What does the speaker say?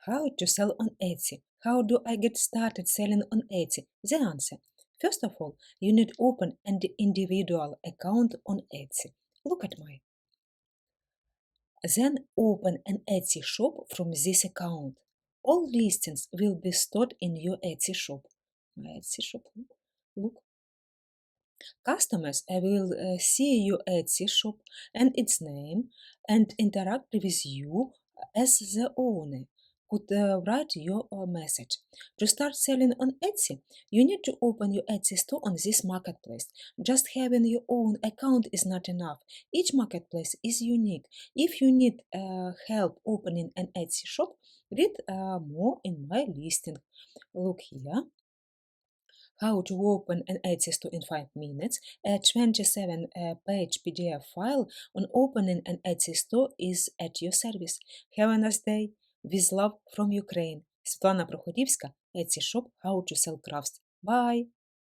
How to sell on Etsy? How do I get started selling on Etsy? The answer. First of all, you need to open an individual account on Etsy. Look at mine. Then open an Etsy shop from this account. All listings will be stored in your Etsy shop. My Etsy shop, look. Customers will see your Etsy shop and its name and interact with you as the owner. Could write your message. To start selling on Etsy, you need to open your Etsy store on this marketplace. Just having your own account is not enough. Each marketplace is unique. If you need help opening an Etsy shop, read more in my listing. Look here. How to open an Etsy store in 5 minutes. A 27-page PDF file on opening an Etsy store is at your service. Have a nice day. With love from Ukraine. Svitlana Prokhorivska, Etsy shop, How to Sell Crafts. Bye.